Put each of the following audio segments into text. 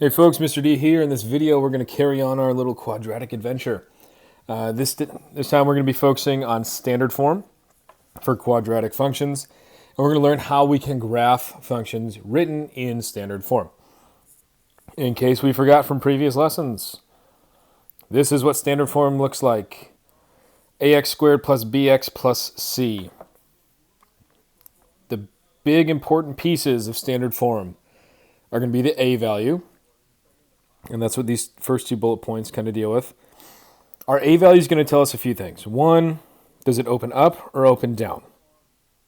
Hey folks, Mr. D here. In this video, we're going to carry on our little quadratic adventure. This time we're going to be focusing on standard form for quadratic functions, and we're going to learn how we can graph functions written in standard form. In case we forgot from previous lessons, this is what standard form looks like. ax squared plus bx plus c. The big important pieces of standard form are going to be the a value, and that's what these first two bullet points kind of deal with. Our a value is going to tell us a few things. One, does it open up or open down?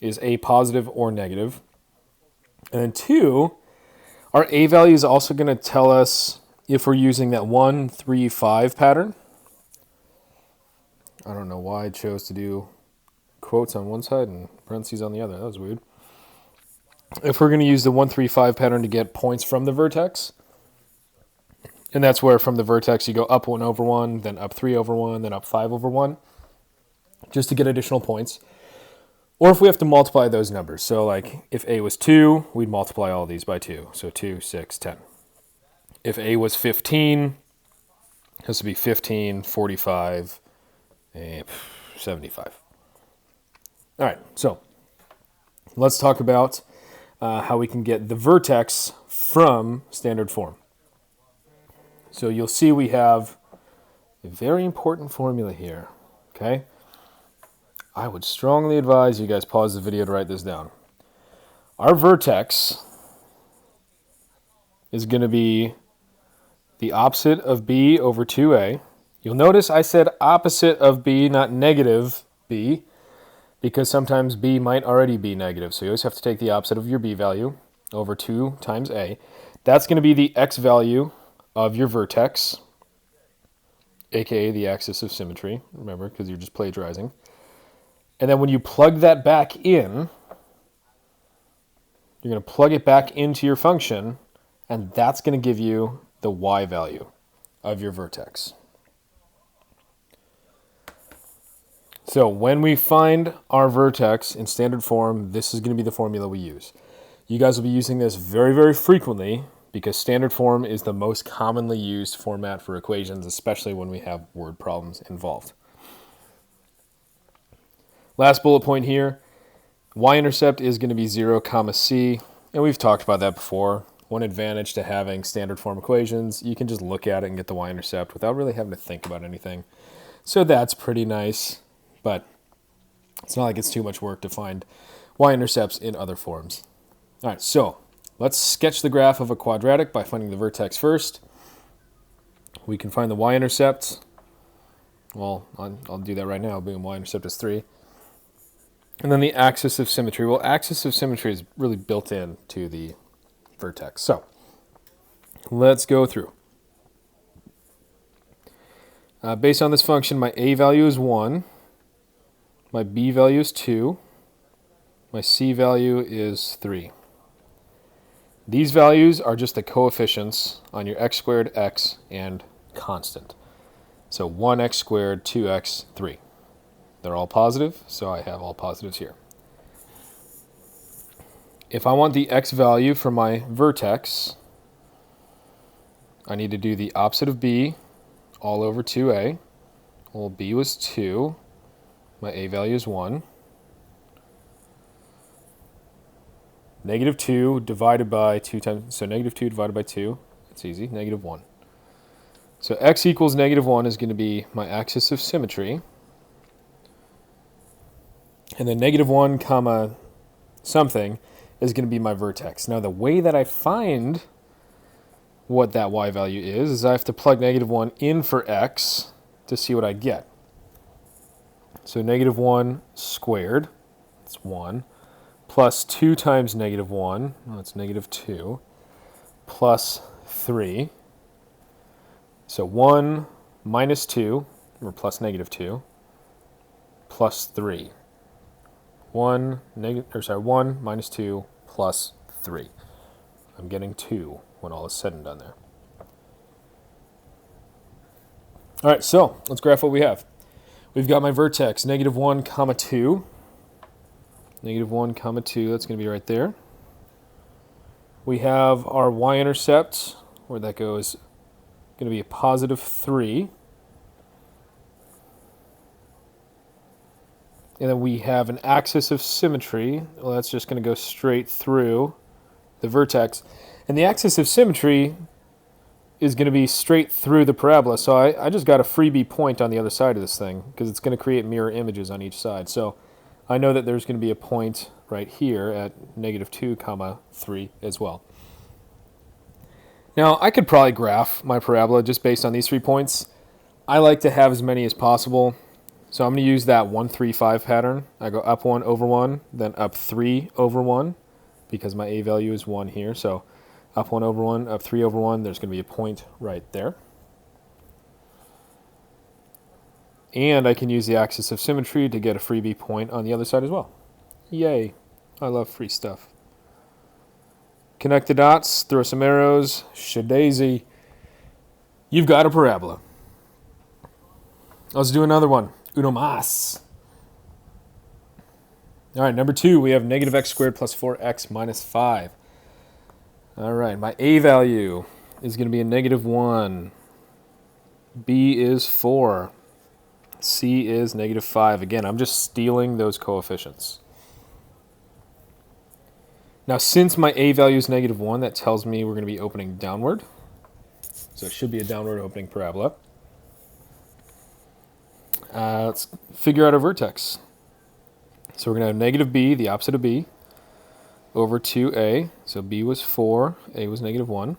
Is a positive or negative? And then two, our a value is also going to tell us if we're using that 1, 3, 5 pattern. I don't know why I chose to do quotes on one side and parentheses on the other. That was weird. If we're going to use the 1, 3, 5 pattern to get points from the vertex, and that's where from the vertex you go up 1 over 1, then up 3 over 1, then up 5 over 1, just to get additional points. Or if we have to multiply those numbers. So like if a was 2, we'd multiply all these by 2. So 2, 6, 10. If a was 15, it has to be 15, 45, and 75. All right, so let's talk about how we can get the vertex from standard form. So you'll see we have a very important formula here, okay? I would strongly advise you guys pause the video to write this down. Our vertex is going to be the opposite of b over 2a. You'll notice I said opposite of b, not negative b, because sometimes b might already be negative. So you always have to take the opposite of your b value over 2 times a. That's going to be the x value of your vertex, aka the axis of symmetry, remember, because you're just plagiarizing. And then when you plug that back in, you're going to plug it back into your function, and that's going to give you the y value of your vertex. So when we find our vertex in standard form, this is going to be the formula we use. You guys will be using this very, very frequently, because standard form is the most commonly used format for equations, especially when we have word problems involved. Last bullet point here, y-intercept is going to be 0, c, and we've talked about that before. One advantage to having standard form equations, you can just look at it and get the y-intercept without really having to think about anything. So that's pretty nice, but it's not like it's too much work to find y-intercepts in other forms. All right, so let's sketch the graph of a quadratic by finding the vertex first. We can find the y-intercept. Well, I'll do that right now. Boom, y-intercept is 3. And then the axis of symmetry. Well, axis of symmetry is really built in to the vertex. So let's go through. Based on this function, my a value is 1. My b value is 2. My c value is 3. These values are just the coefficients on your x squared, x, and constant. So 1x squared, 2x, 3. They're all positive, so I have all positives here. If I want the x value for my vertex, I need to do the opposite of b all over 2a. Well, b was 2. My a value is 1. Negative 2 divided by 2 times, so negative 2 divided by 2, it's easy, negative 1. So x equals negative 1 is going to be my axis of symmetry. And then negative 1 comma something is going to be my vertex. Now the way that I find what that y value is I have to plug negative 1 in for x to see what I get. So negative 1 squared, it's 1. Plus 2 times negative 1, that's negative 2, plus 3. So 1 minus 2, or plus negative 2, plus 3. 1 minus 2 plus 3. I'm getting 2 when all is said and done there. All right, so let's graph what we have. We've got my vertex, negative 1, comma 2. Negative 1, comma 2, that's going to be right there. We have our y-intercept, where'd that go, is going to be a positive 3. And then we have an axis of symmetry. Well, that's just going to go straight through the vertex. And the axis of symmetry is going to be straight through the parabola. So I just got a freebie point on the other side of this thing because it's going to create mirror images on each side. So I know that there's going to be a point right here at -2, 3 as well. Now, I could probably graph my parabola just based on these 3 points. I like to have as many as possible. So I'm going to use that 1, 3, 5 pattern. I go up 1 over 1, then up 3 over 1, because my A value is 1 here. So up 1 over 1, up 3 over 1, there's going to be a point right there. And I can use the axis of symmetry to get a freebie point on the other side as well. Yay. I love free stuff. Connect the dots, throw some arrows, shadaisy. You've got a parabola. Let's do another one. Uno más. All right, number 2, we have -x squared plus 4x minus 5. All right, my A value is going to be a -1. B is 4. C is -5. Again, I'm just stealing those coefficients. Now, since my A value is -1, that tells me we're going to be opening downward. So it should be a downward opening parabola. Let's figure out our vertex. So we're going to have -b, the opposite of b, over 2a. So b was 4, a was -1.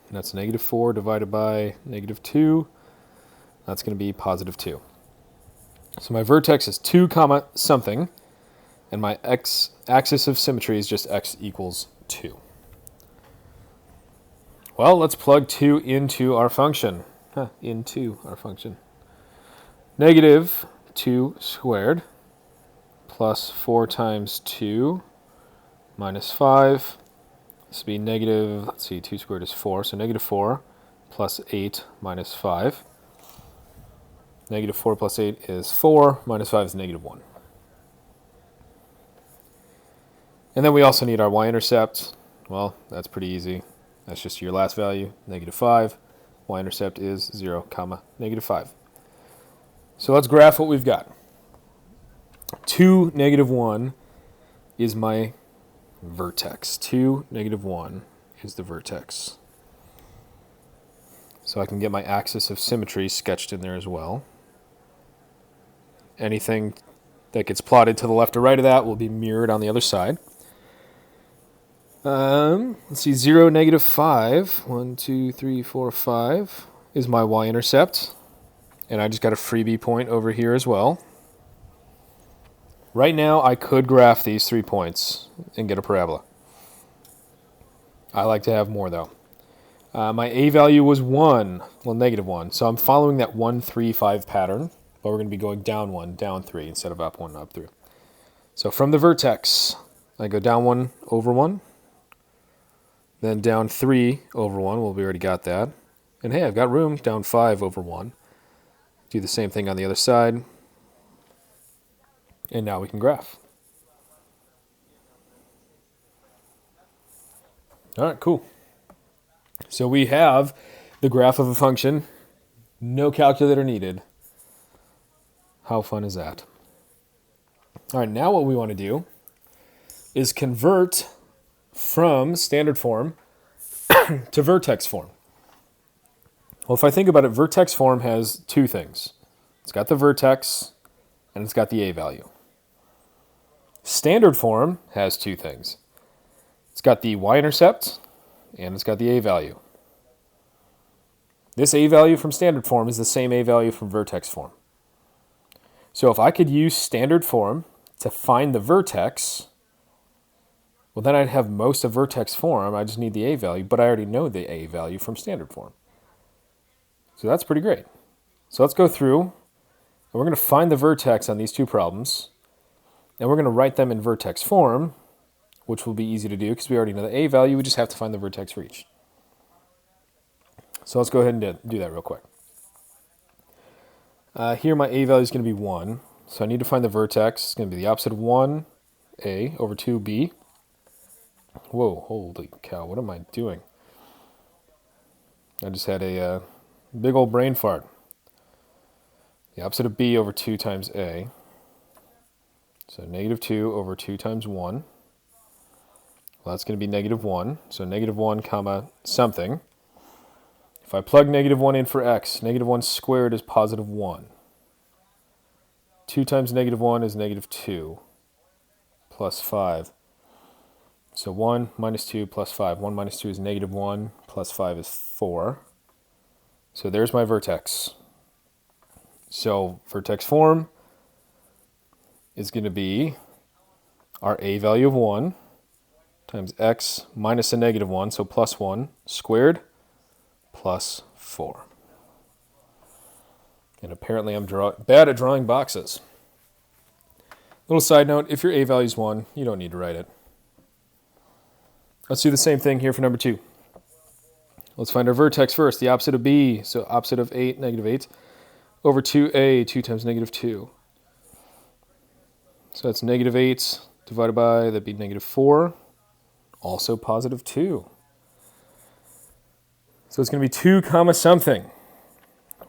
And that's -4 divided by -2. That's going to be positive 2. So my vertex is 2 comma something, and my axis of symmetry is just x equals 2. Well, let's plug 2 into our function. -2 squared plus 4 times 2 minus 5. This would be negative, 2 squared is 4, so -4 plus 8 minus 5. -4 plus 8 is 4, minus 5 is -1. And then we also need our y-intercept. Well, that's pretty easy. That's just your last value, -5. Y-intercept is 0, -5. So let's graph what we've got. 2, -1 is my vertex. 2, -1 is the vertex. So I can get my axis of symmetry sketched in there as well. Anything that gets plotted to the left or right of that will be mirrored on the other side. Let's see, 0, -5. 1, 2, 3, 4, 5 is my y-intercept. And I just got a freebie point over here as well. Right now, I could graph these 3 points and get a parabola. I like to have more, though. My A value was 1, well, -1. So I'm following that 1, 3, 5 pattern, but we're going to be going down 1, down 3 instead of up 1, up 3. So from the vertex, I go down 1 over 1, then down 3 over 1. Well, we already got that. And hey, I've got room, down 5 over 1. Do the same thing on the other side. And now we can graph. All right, cool. So we have the graph of a function. No calculator needed. How fun is that? All right, now what we want to do is convert from standard form to vertex form. Well, if I think about it, vertex form has 2 things. It's got the vertex, and it's got the A value. Standard form has 2 things. It's got the y-intercept, and it's got the A value. This A value from standard form is the same A value from vertex form. So if I could use standard form to find the vertex, well, then I'd have most of vertex form. I just need the A value, but I already know the A value from standard form. So that's pretty great. So let's go through, and we're going to find the vertex on these 2 problems, and we're going to write them in vertex form, which will be easy to do because we already know the A value. We just have to find the vertex for each. So let's go ahead and do that real quick. Here my A value is going to be 1, so I need to find the vertex. It's going to be the opposite of 1, A, over 2B. Whoa, holy cow, what am I doing? I just had a big old brain fart. The opposite of b over 2 times a. So negative 2 over 2 times 1. Well, that's going to be negative 1. So negative 1 comma something. If I plug negative 1 in for x, negative 1 squared is positive 1. 2 times negative 1 is negative 2 plus 5. So 1 minus 2 plus 5. 1 minus 2 is negative 1 plus 5 is 4. So there's my vertex. So vertex form is going to be our a value of 1 times x minus a negative 1, so plus 1, squared plus 4. And apparently I'm bad at drawing boxes. Little side note, if your a value is 1, you don't need to write it. Let's do the same thing here for number 2. Let's find our vertex first, the opposite of b, so opposite of 8, negative 8, over 2a, 2 times negative 2. So that's negative 8 divided by, that'd be negative 4, also positive 2. So it's going to be 2 comma something.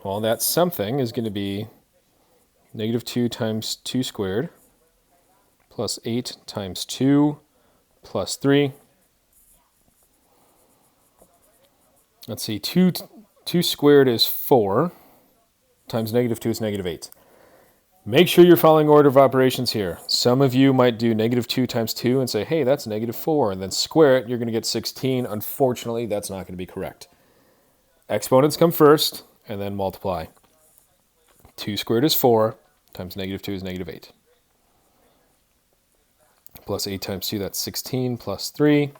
Well, that something is going to be negative 2 times 2 squared plus 8 times 2 plus 3. Let's see, 2 squared is 4 times negative 2 is negative 8. Make sure you're following order of operations here. Some of you might do negative 2 times 2 and say, hey, that's negative 4, and then square it, you're going to get 16. Unfortunately, that's not going to be correct. Exponents come first, and then multiply. 2 squared is 4 times negative 2 is negative 8. Plus 8 times 2, that's 16, plus 3.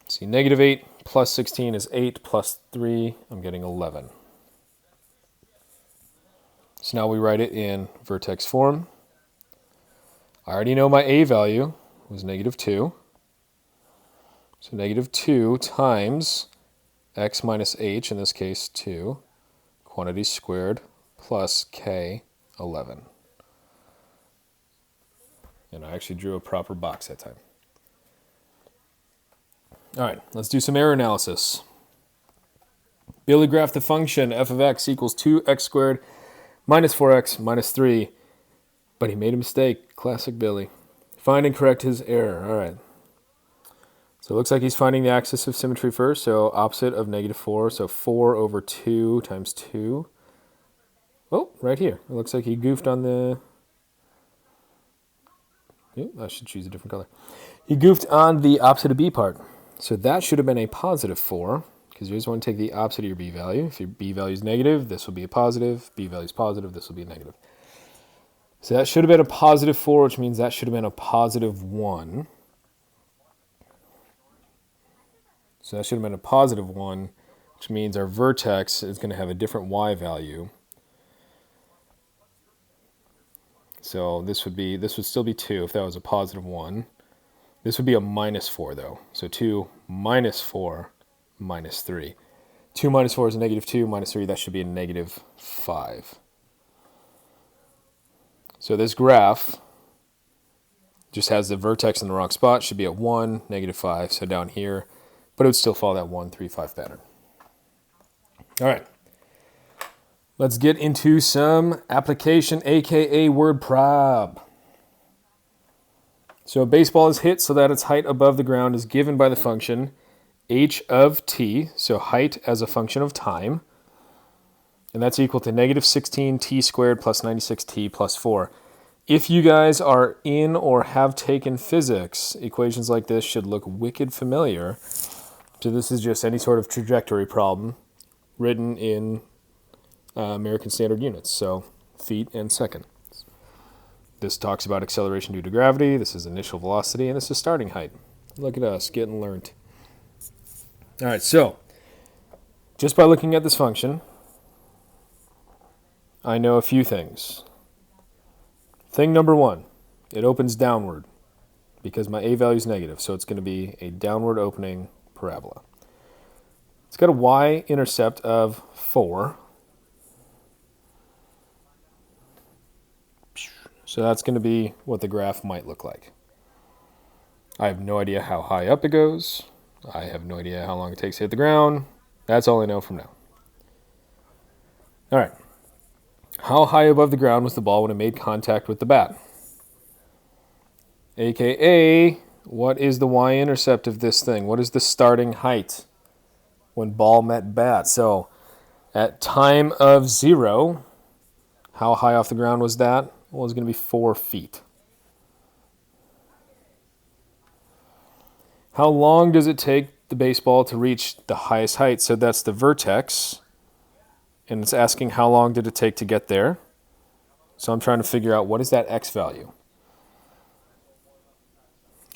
See, negative 8 plus 16 is 8, plus 3, I'm getting 11. So now we write it in vertex form. I already know my a value was negative 2. So negative 2 times x minus h, in this case 2, quantity squared, plus k, 11. And I actually drew a proper box that time. All right, let's do some error analysis. Billy graphed the function f of x equals 2x squared minus 4x minus 3, but he made a mistake. Classic Billy. Find and correct his error. All right. So it looks like he's finding the axis of symmetry first, so opposite of negative 4, so 4 over 2 times 2. Oh, right here. It looks like he goofed on the... I should choose a different color. He goofed on the opposite of b part. So that should have been a positive 4, because you just want to take the opposite of your b value. If your b value is negative, this will be a positive. B value is positive, this will be a negative. So that should have been a positive 4, which means that should have been a positive 1. So that should have been a positive 1, which means our vertex is going to have a different y value. So this would still be 2 if that was a positive 1. This would be a minus 4, though. So 2 minus 4 minus 3. 2 minus 4 is a negative 2, minus 3, that should be a negative 5. So this graph just has the vertex in the wrong spot. Should be at 1, negative 5, so down here. But it would still follow that 1, 3, 5 pattern. All right. Let's get into some application, aka word prob. So a baseball is hit so that its height above the ground is given by the function h of t, so height as a function of time, and that's equal to negative 16t squared plus 96t plus 4. If you guys are in or have taken physics, equations like this should look wicked familiar. So this is just any sort of trajectory problem written in American Standard Units, so feet and seconds. This talks about acceleration due to gravity, this is initial velocity, and this is starting height. Look at us getting learned. All right, so just by looking at this function, I know a few things. Thing number 1, it opens downward because my a value is negative, so it's going to be a downward opening parabola. It's got a y-intercept of 4. So that's going to be what the graph might look like. I have no idea how high up it goes. I have no idea how long it takes to hit the ground. That's all I know from now. All right. How high above the ground was the ball when it made contact with the bat? AKA, what is the y-intercept of this thing? What is the starting height when ball met bat? So at time of 0, how high off the ground was that? Well, it's going to be 4 feet. How long does it take the baseball to reach the highest height? So that's the vertex. And it's asking how long did it take to get there. So I'm trying to figure out what is that x value.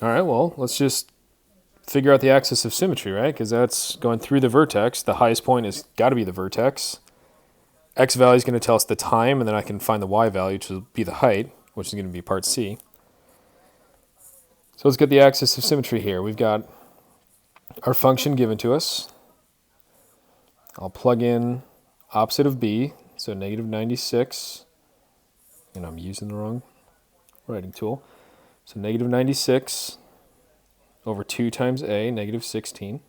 All right, well, let's just figure out the axis of symmetry, right? Because that's going through the vertex. The highest point has got to be the vertex. X value is going to tell us the time, and then I can find the y value, which will be the height, which is going to be part C. So let's get the axis of symmetry here. We've got our function given to us. I'll plug in opposite of b, so negative 96, and I'm using the wrong writing tool. So negative 96 over 2 times a, negative 16.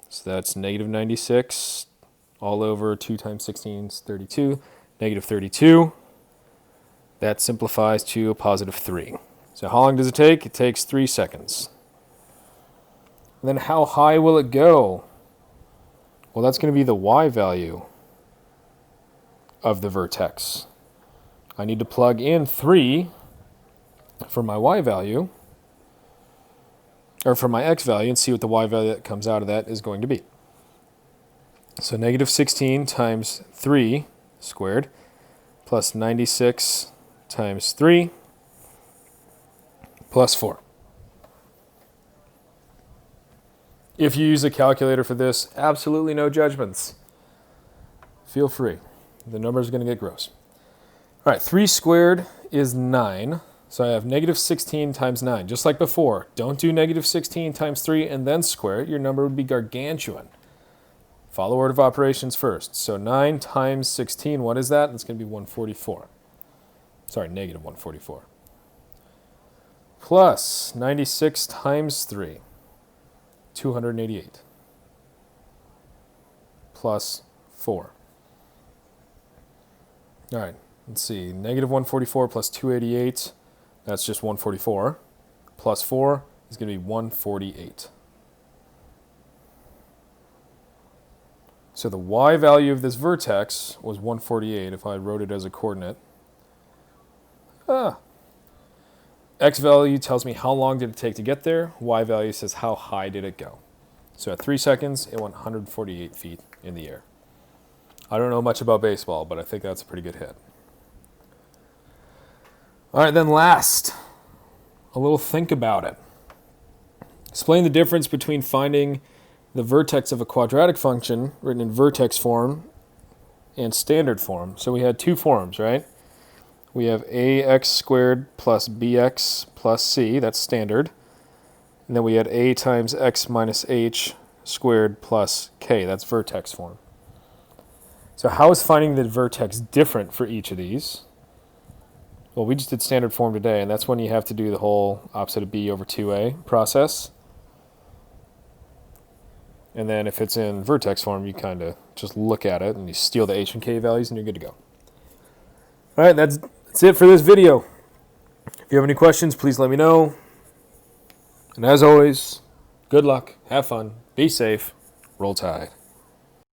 So that's negative 96 all over 2 times 16 is 32, negative 32. That simplifies to a positive 3. So how long does it take? It takes 3 seconds. And then how high will it go? Well, that's going to be the y value of the vertex. I need to plug in 3 for my y value, or for my x value, and see what the y value that comes out of that is going to be. So negative 16 times 3 squared plus 96 times 3 plus 4. If you use a calculator for this, absolutely no judgments. Feel free. The number is going to get gross. All right, 3 squared is 9. So I have negative 16 times 9. Just like before, don't do negative 16 times 3 and then square it. Your number would be gargantuan. Follow order of operations first. So 9 times 16, what is that? It's going to be 144. Sorry, negative 144. Plus 96 times 3, 288. Plus 4. All right, let's see. Negative 144 plus 288. That's just 144. Plus 4 is going to be 148. So the y value of this vertex was 148 if I wrote it as a coordinate. X value tells me how long did it take to get there. Y value says how high did it go. So at 3 seconds, it went 148 feet in the air. I don't know much about baseball, but I think that's a pretty good hit. All right, then last, a little think about it. Explain the difference between finding the vertex of a quadratic function written in vertex form and standard form. So we had 2 forms, right? We have ax squared plus bx plus c, that's standard. And then we had a times x minus h squared plus k, that's vertex form. So how is finding the vertex different for each of these? Well, we just did standard form today, and that's when you have to do the whole opposite of b over 2a process. And then if it's in vertex form, you kind of just look at it and you steal the h and k values and you're good to go. All right, that's it for this video. If you have any questions, please let me know. And as always, good luck, have fun, be safe, roll Tide.